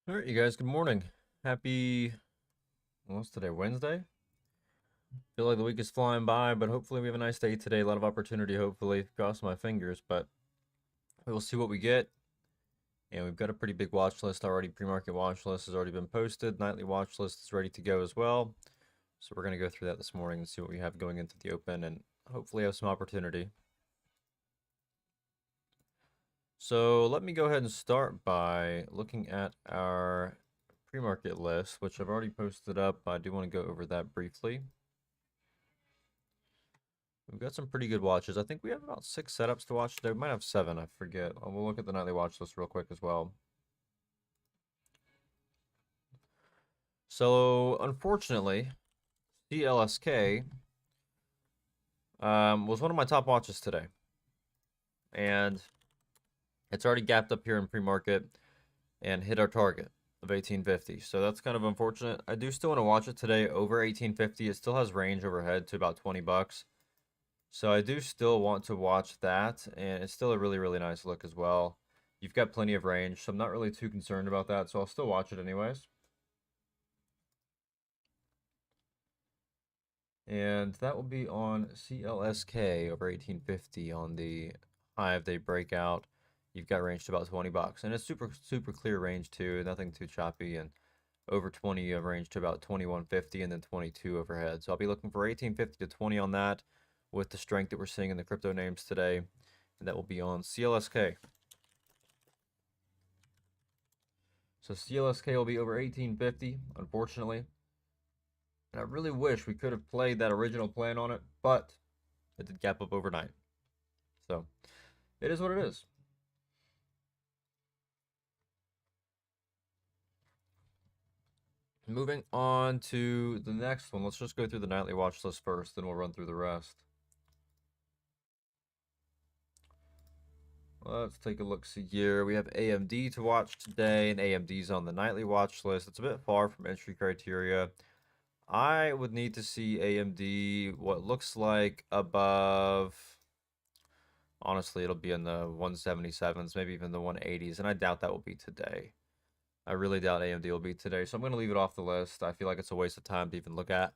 All right, you guys, good morning. Happy, what's today, Wednesday? Feel like the week is flying by, but hopefully we have a nice day today. A lot of opportunity, hopefully. Cross my fingers, but we will see what we get. And we've got a pretty big watch list already. Pre-market watch list has already been posted. Nightly watch list is ready to go as well. So we're going to go through that this morning and see what we have going into the open and hopefully have some opportunity. So let me go ahead and start by looking at our pre-market list, which I've already posted up. I do want to go over that briefly. We've got some pretty good watches. I think we have about 6 setups to watch today. We might have 7, I forget. We'll look at the nightly watch list real quick as well. So, unfortunately, CLSK was one of my top watches today. And it's already gapped up here in pre-market and hit our target of 1850. So that's kind of unfortunate. I do still want to watch it today over 1850. It still has range overhead to about 20 bucks. So I do still want to watch that, and it's still a really, really nice look as well. You've got plenty of range, so I'm not really too concerned about that, so I'll still watch it anyways. And that will be on CLSK over 1850 on the high of day breakout. You've got range to about 20 bucks, and it's super, super clear range too, nothing too choppy, and over 20 of range to about 2150 and then 22 overhead. So I'll be looking for 1850 to 20 on that with the strength that we're seeing in the crypto names today. And that will be on CLSK. So CLSK will be over 1850, unfortunately. And I really wish we could have played that original plan on it, but it did gap up overnight. So it is what it is. Moving on to the next one. Let's just go through the nightly watch list first, then we'll run through the rest. Let's take a look see here. We have AMD to watch today, and AMD's on the nightly watch list. It's a bit far from entry criteria. I would need to see AMD what looks like above. Honestly, it'll be in the 177s, maybe even the 180s, and I doubt that will be today. I really doubt AMD will be today, so I'm going to leave it off the list. I feel like it's a waste of time to even look at.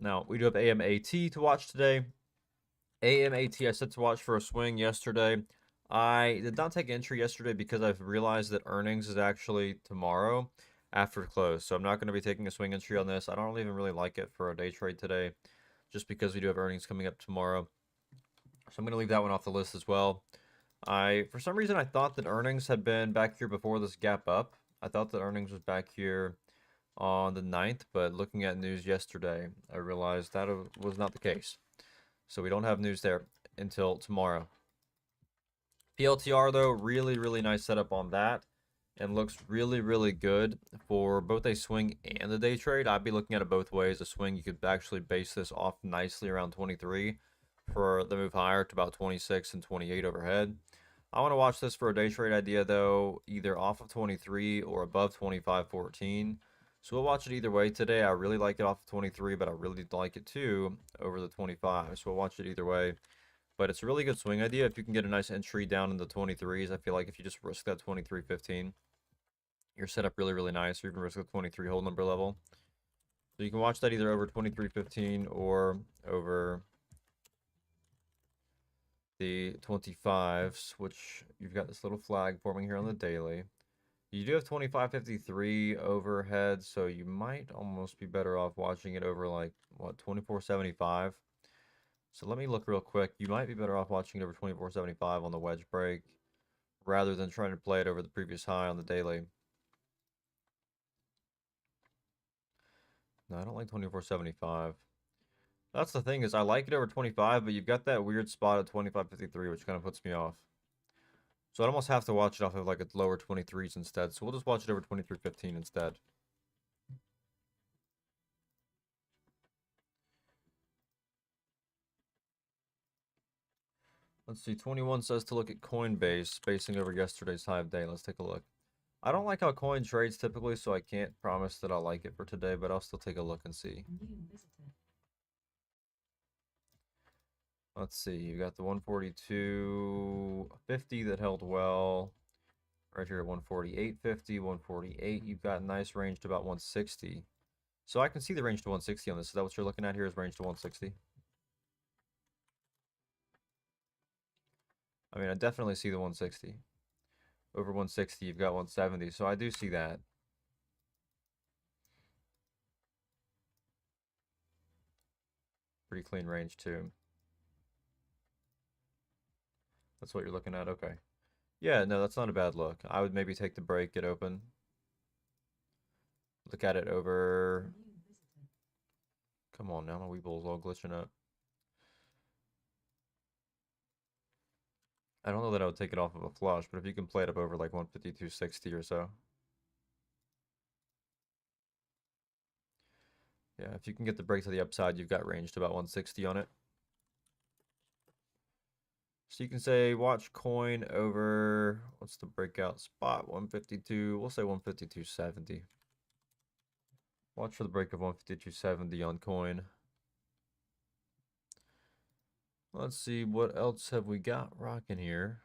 Now, we do have AMAT to watch today. AMAT I set to watch for a swing yesterday. I did not take entry yesterday because I've realized that earnings is actually tomorrow after close. So I'm not going to be taking a swing entry on this. I don't even really like it for a day trade today just because we do have earnings coming up tomorrow. So I'm going to leave that one off the list as well. For some reason, I thought that earnings had been back here before this gap up. I thought that earnings was back here on the 9th, but looking at news yesterday, I realized that was not the case. So we don't have news there until tomorrow. PLTR, though, really, really nice setup on that and looks really, really good for both a swing and a day trade. I'd be looking at it both ways. A swing, you could actually base this off nicely around 23 for the move higher to about 26 and 28 overhead. I want to watch this for a day trade idea, though, either off of 23 or above 25.14. So we'll watch it either way today. I really like it off of 23, but I really like it too over the 25. So we'll watch it either way. But it's a really good swing idea if you can get a nice entry down in the 23s. I feel like if you just risk that 23.15, you're set up really, really nice. Or even risk the 23 hold number level. So you can watch that either over 23.15 or over the 25s, which you've got this little flag forming here on the daily. You do have 25.53 overhead, so you might almost be better off watching it over like, what, 24.75. So let me look real quick. You might be better off watching it over 24.75 on the wedge break rather than trying to play it over the previous high on the daily. No, I don't like 24.75. That's the thing is I like it over 25, but you've got that weird spot at 25.53, which kind of puts me off. So I'd almost have to watch it off of like a lower 23s instead. So we'll just watch it over 23.15 instead. Let's see, 21 says to look at Coinbase, spacing over yesterday's high of day. Let's take a look. I don't like how coin trades typically, so I can't promise that I'll like it for today, but I'll still take a look and see. Let's see, you got the 142.50 that held well. Right here at 148.50, 148. You've got nice range to about 160. So I can see the range to 160 on this. Is that what you're looking at here, is range to 160? I mean, I definitely see the 160. Over 160, you've got 170. So I do see that. Pretty clean range, too. That's what you're looking at? Okay. Yeah, no, that's not a bad look. I would maybe take the break, get open. Look at it over... Come on now, my Weeble's all glitching up. I don't know that I would take it off of a flush, but if you can play it up over like 152.60 or so. Yeah, if you can get the break to the upside, you've got range to about 160 on it. So you can say watch coin over, what's the breakout spot? 152, we'll say 152.70. Watch for the break of 152.70 on coin. Let's see, what else have we got rocking here?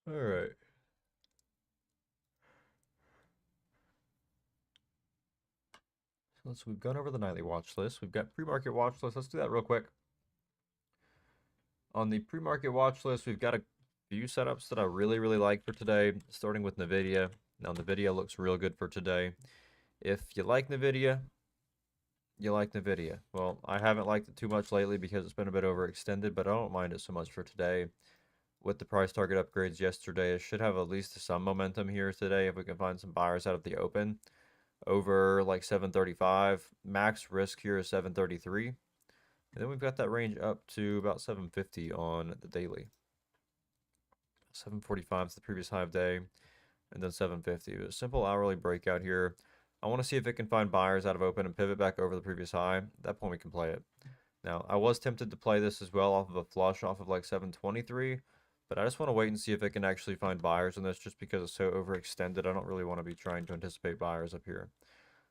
All right. So we've gone over the nightly watch list. We've got pre-market watch list. Let's do that real quick. On the pre-market watch list, we've got a few setups that I really, really like for today, starting with NVIDIA. Now, NVIDIA looks real good for today. If you like NVIDIA, you like NVIDIA. Well, I haven't liked it too much lately because it's been a bit overextended, but I don't mind it so much for today. With the price target upgrades yesterday, it should have at least some momentum here today if we can find some buyers out of the open over like 735. Max risk here is 733. And then we've got that range up to about 750 on the daily. 745 is the previous high of day, and then 750. A simple hourly breakout here. I want to see if it can find buyers out of open and pivot back over the previous high. At that point, we can play it. Now, I was tempted to play this as well off of a flush off of like 723, but I just want to wait and see if it can actually find buyers in this just because it's so overextended. I don't really want to be trying to anticipate buyers up here.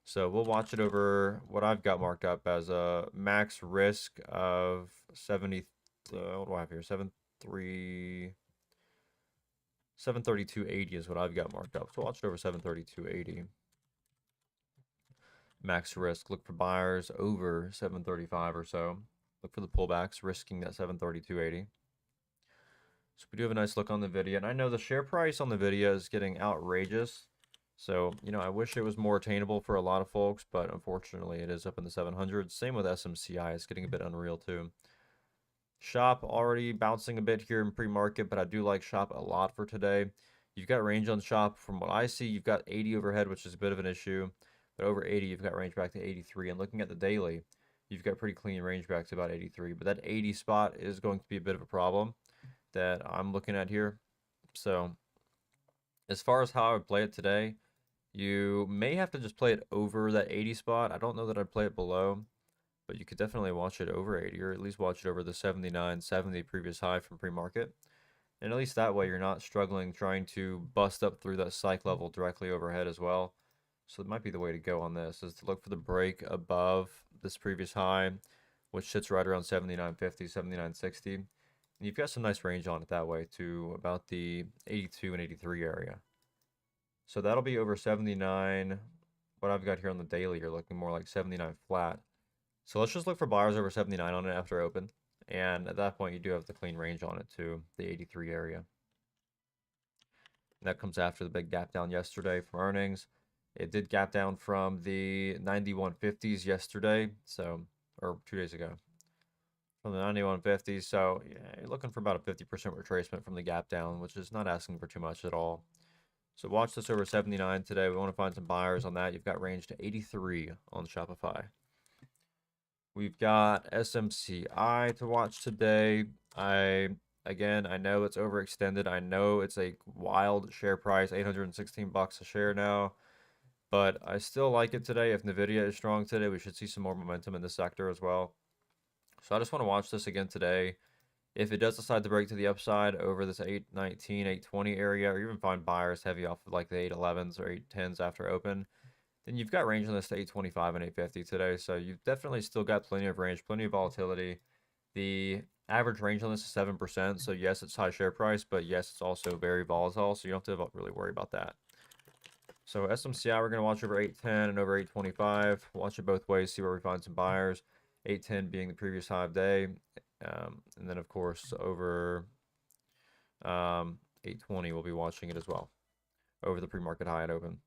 So we'll watch it over what I've got marked up as a max risk of 70. What do I have here? 732.80 is what I've got marked up. So watch it over 732.80. Max risk. Look for buyers over 735 or so. Look for the pullbacks, risking that 732.80. So we do have a nice look on the NVIDIA. And I know the share price on the NVIDIA is getting outrageous. So, you know, I wish it was more attainable for a lot of folks, but unfortunately it is up in the 700s. Same with SMCI. It's getting a bit unreal too. Shop already bouncing a bit here in pre-market, but I do like Shop a lot for today. You've got range on Shop. From what I see, you've got 80 overhead, which is a bit of an issue. But over 80, you've got range back to 83. And looking at the daily, you've got pretty clean range back to about 83. But that 80 spot is going to be a bit of a problem that I'm looking at here. So as far as how I would play it today, you may have to just play it over that 80 spot. I don't know that I'd play it below, but you could definitely watch it over 80, or at least watch it over the 79.70 previous high from pre-market. And at least that way you're not struggling trying to bust up through that psych level directly overhead as well. So it might be the way to go on this, is to look for the break above this previous high, which sits right around 79.50, 79.60. And you've got some nice range on it that way to about the 82 and 83 area. So that'll be over 79. What I've got here on the daily, you're looking more like 79 flat. So let's just look for buyers over 79 on it after open. And at that point, you do have the clean range on it to the 83 area. And that comes after the big gap down yesterday from earnings. It did gap down from the 91.50s yesterday, so, or 2 days ago. From the 91.50s, so yeah, you're looking for about a 50% retracement from the gap down, which is not asking for too much at all. So watch this over 79 today. We want to find some buyers on that. You've got range to 83 on Shopify. We've got SMCI to watch today. Again, I know it's overextended. I know it's a wild share price, 816 bucks a share now. But I still like it today. If NVIDIA is strong today, we should see some more momentum in this sector as well. So I just want to watch this again today. If it does decide to break to the upside over this 819, 820 area, or even find buyers heavy off of like the 811s or 810s after open, then you've got range on this to 825 and 850 today. So you've definitely still got plenty of range, plenty of volatility. The average range on this is 7%. So yes, it's high share price, but yes, it's also very volatile. So you don't have to really worry about that. So SMCI, we're going to watch over 810 and over 825. Watch it both ways, see where we find some buyers. 810 being the previous high of day. And then, of course, over 820, we'll be watching it as well. Over the pre-market high at open.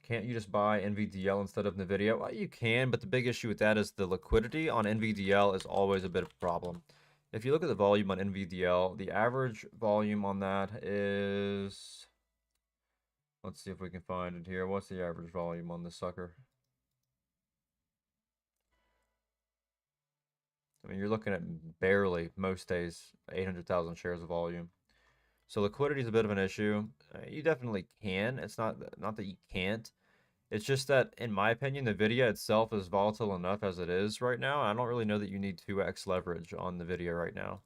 Can't you just buy NVDL instead of NVIDIA? Well, you can, but the big issue with that is the liquidity on NVDL is always a bit of a problem. If you look at the volume on NVDL, the average volume on that is... Let's see if we can find it here. What's the average volume on this sucker? I mean, you're looking at barely, most days, 800,000 shares of volume. So liquidity is a bit of an issue. You definitely can. It's not that you can't. It's just that, in my opinion, the NVIDIA itself is volatile enough as it is right now. I don't really know that you need 2x leverage on the NVIDIA right now.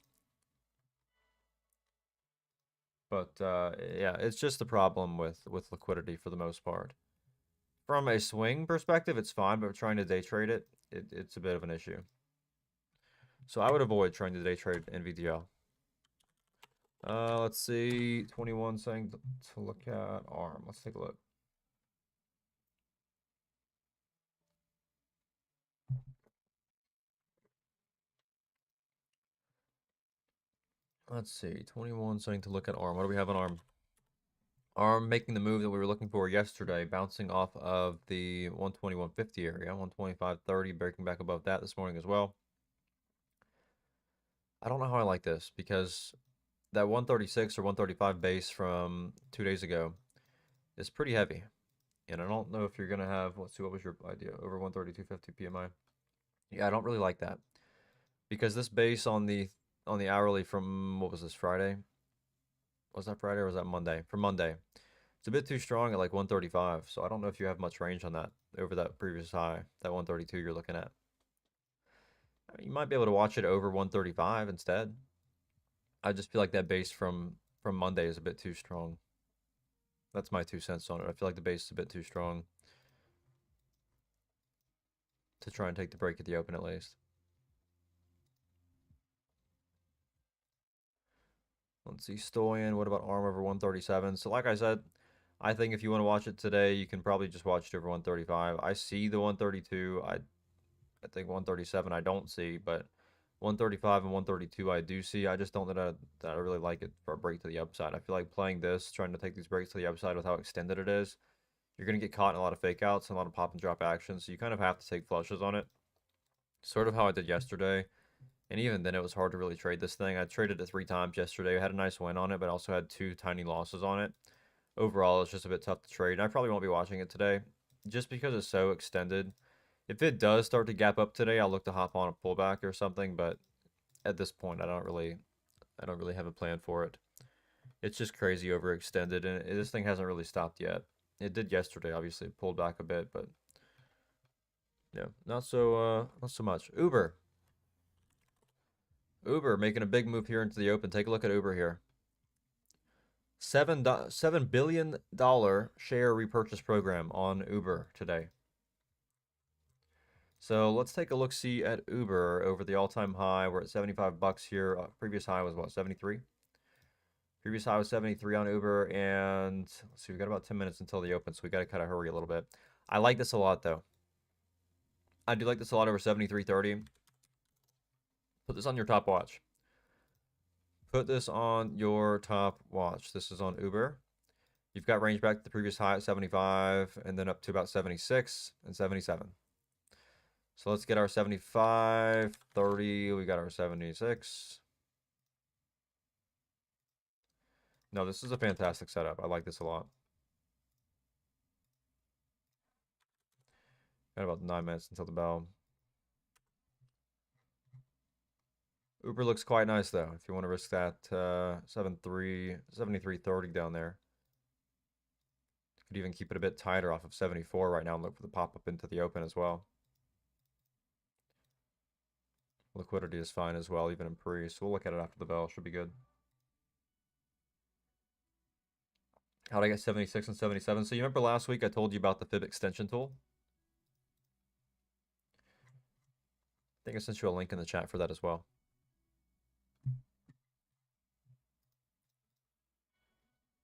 But yeah, it's just the problem with liquidity for the most part. From a swing perspective, it's fine, but trying to day trade it, it's a bit of an issue. So I would avoid trying to day trade NVDL. Let's see, 21 saying to look at ARM. Let's take a look. Let's see, 21 saying to look at ARM. What do we have on ARM? ARM making the move that we were looking for yesterday, bouncing off of the 121.50 area, 125.30, breaking back above that this morning as well. I don't know how I like this because that 136 or 135 base from 2 days ago is pretty heavy. And I don't know if you're going to have, let's see, what was your idea? Over 132.50 PMI. Yeah, I don't really like that because this base on the hourly from, what was this, Friday? Was that Friday or was that Monday? For Monday. It's a bit too strong at like 135, so I don't know if you have much range on that over that previous high, that 132 you're looking at. I mean, you might be able to watch it over 135 instead. I just feel like that base from Monday is a bit too strong. That's my 2 cents on it. I feel like the base is a bit too strong to try and take the break at the open at least. Let's see, Stoyan. What about ARM over 137? So like I said, I think if you want to watch it today, you can probably just watch it over 135. I see the 132. I think 137 I don't see, but 135 and 132 I do see. I just don't that I really like it for a break to the upside. I feel like playing this, trying to take these breaks to the upside with how extended it is, you're going to get caught in a lot of fake outs and a lot of pop and drop action. So you kind of have to take flushes on it. Sort of how I did yesterday. And even then, it was hard to really trade this thing. I traded it 3 times yesterday. I had a nice win on it, but also had 2 tiny losses on it. Overall, it's just a bit tough to trade. And I probably won't be watching it today just because it's so extended. If it does start to gap up today, I'll look to hop on a pullback or something. But at this point, I don't really have a plan for it. It's just crazy overextended, and this thing hasn't really stopped yet. It did yesterday, obviously, it pulled back a bit, but yeah, not so much. Uber making a big move here into the open. Take a look at Uber here. $7 billion share repurchase program on Uber today. So let's take a look-see at Uber over the all-time high. We're at 75 bucks here. Previous high was what, 73? Previous high was 73 on Uber, and let's see, we got about 10 minutes until the open, so we got to kind of hurry a little bit. I like this a lot, though. I do like this a lot over 73.30. Put this on your top watch. Put this on your top watch. This is on Uber. You've got range back to the previous high at 75 and then up to about 76 and 77. So let's get our 75, 30. We got our 76. No, this is a fantastic setup. I like this a lot. Got about 9 minutes until the bell. Uber looks quite nice, though, if you want to risk that 73.30 down there. Could even keep it a bit tighter off of 74 right now and look for the pop-up into the open as well. Liquidity is fine as well, even in pre, so we'll look at it after the bell. Should be good. How'd I get 76 and 77? So you remember last week I told you about the fib extension tool? I think I sent you a link in the chat for that as well.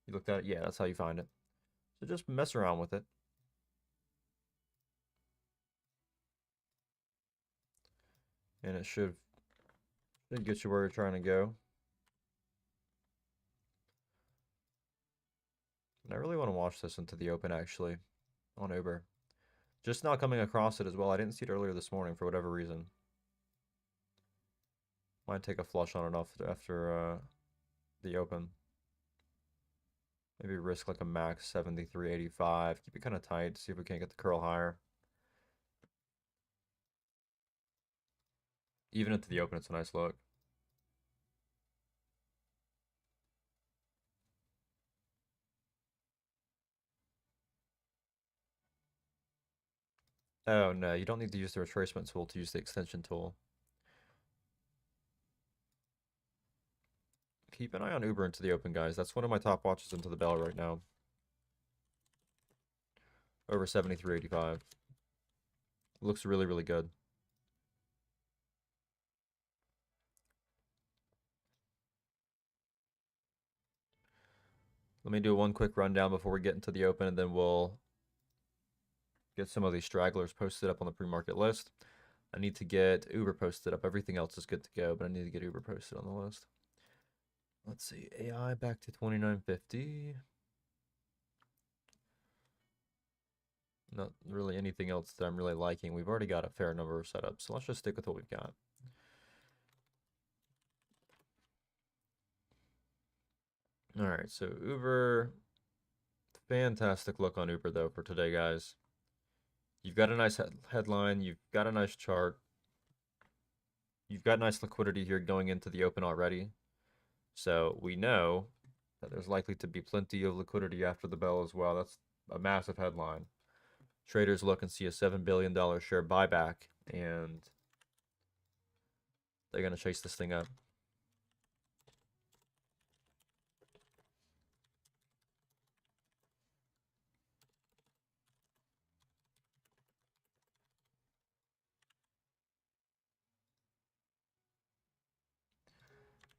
You looked at it? Yeah, that's how you find it. So just mess around with it. And it should get you where you're trying to go. And I really want to watch this into the open, actually, on Uber. Just now coming across it as well. I didn't see it earlier this morning for whatever reason. Might take a flush on it after the open. Maybe risk like a max 73.85. Keep it kind of tight. See if we can't get the curl higher. Even into the open, it's a nice look. Oh no, you don't need to use the retracement tool to use the extension tool. Keep an eye on Uber into the open, guys. That's one of my top watches into the bell right now. Over 73.85. Looks really, really good. Let me do one quick rundown before we get into the open, and then we'll get some of these stragglers posted up on the pre-market list. I need to get Uber posted up. Everything else is good to go, but I need to get Uber posted on the list. Let's see. AI back to 29.50. Not really anything else that I'm really liking. We've already got a fair number of setups, so let's just stick with what we've got. All right, so Uber, fantastic look on Uber though for today, guys. You've got a nice headline, you've got a nice chart, you've got nice liquidity here going into the open already. So we know that there's likely to be plenty of liquidity after the bell as well. That's a massive headline. Traders look and see a $7 billion share buyback, and they're going to chase this thing up.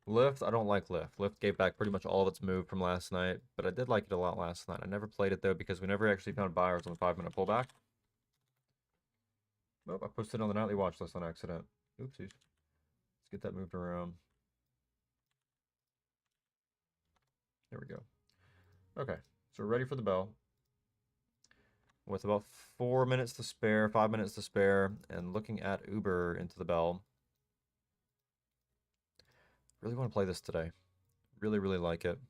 Lyft, I don't like Lyft. Lyft gave back pretty much all of its move from last night, but I did like it a lot last night. I never played it though because we never actually found buyers on the 5-minute pullback. Oh, I posted it on the nightly watch list on accident. Oopsies. Let's get that moved around. There we go. Okay, so we're ready for the bell. With about 4 minutes to spare, 5 minutes to spare, and looking at Uber into the bell. Really want to play this today. Really, really like it.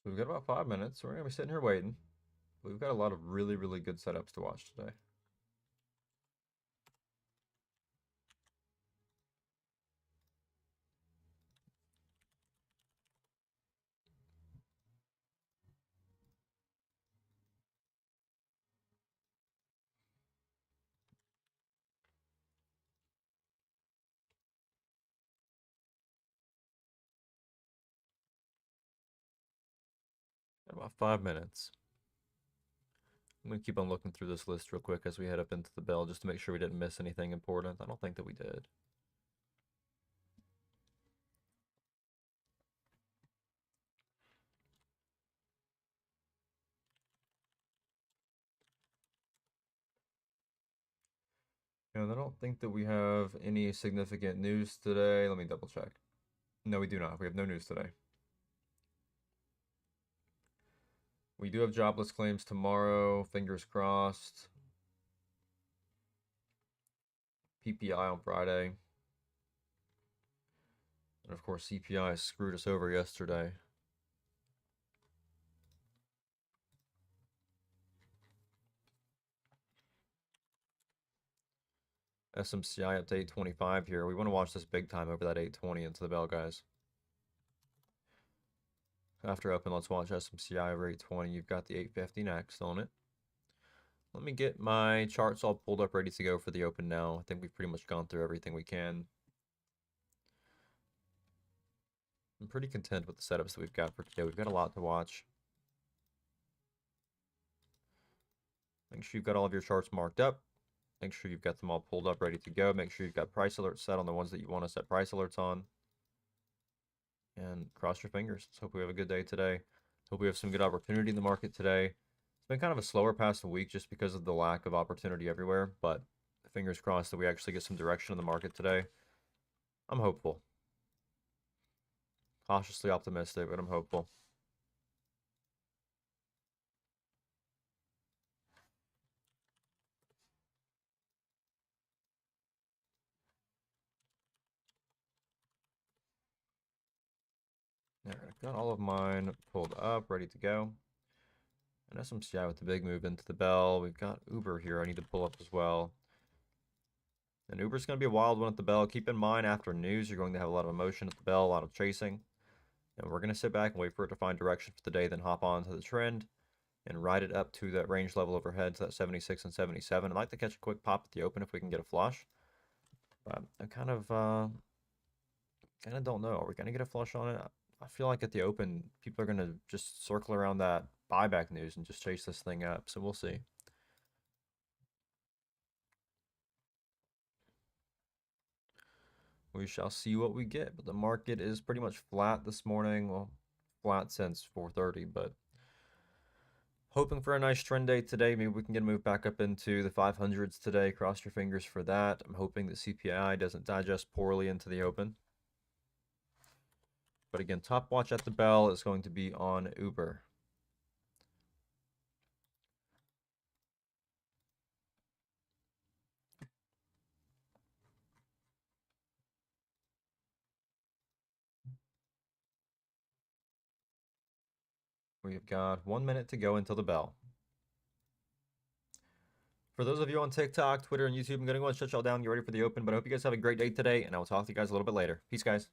So we've got about 5 minutes. So we're going to be sitting here waiting. But we've got a lot of really, really good setups to watch today. Got about 5 minutes. I'm going to keep on looking through this list real quick as we head up into the bell just to make sure we didn't miss anything important. I don't think that we did. And I don't think that we have any significant news today. Let me double check. No, we do not. We have no news today. We do have jobless claims tomorrow. Fingers crossed. PPI on Friday. And of course, CPI screwed us over yesterday. SMCI up to 825 here. We want to watch this big time over that 820 into the bell, guys. After open, let's watch SMCI over 820. You've got the 850 next on it. Let me get my charts all pulled up, ready to go for the open now. I think we've pretty much gone through everything we can. I'm pretty content with the setups that we've got for today. We've got a lot to watch. Make sure you've got all of your charts marked up. Make sure you've got them all pulled up, ready to go. Make sure you've got price alerts set on the ones that you want to set price alerts on. And cross your fingers. Let's hope we have a good day today. Hope we have some good opportunity in the market today. It's been kind of a slower past week just because of the lack of opportunity everywhere, but fingers crossed that we actually get some direction in the market today. I'm hopeful. Cautiously optimistic, but I'm hopeful. There, I've got all of mine pulled up, ready to go. And SMCI with the big move into the bell. We've got Uber here I need to pull up as well. And Uber's going to be a wild one at the bell. Keep in mind, after news, you're going to have a lot of emotion at the bell, a lot of chasing. And we're going to sit back and wait for it to find direction for the day, then hop on to the trend and ride it up to that range level overhead to that 76 and 77. I'd like to catch a quick pop at the open if we can get a flush. But I kind of don't know. Are we going to get a flush on it? I feel like at the open, people are going to just circle around that buyback news and just chase this thing up. So we'll see. We shall see what we get. But the market is pretty much flat this morning. Well, flat since 4:30, but hoping for a nice trend day today. Maybe we can get a move back up into the 500s today. Cross your fingers for that. I'm hoping that CPI doesn't digest poorly into the open. But again, top watch at the bell is going to be on Uber. We've got 1 minute to go until the bell. For those of you on TikTok, Twitter, and YouTube, I'm going to go and shut y'all down, get ready for the open. But I hope you guys have a great day today, and I will talk to you guys a little bit later. Peace, guys.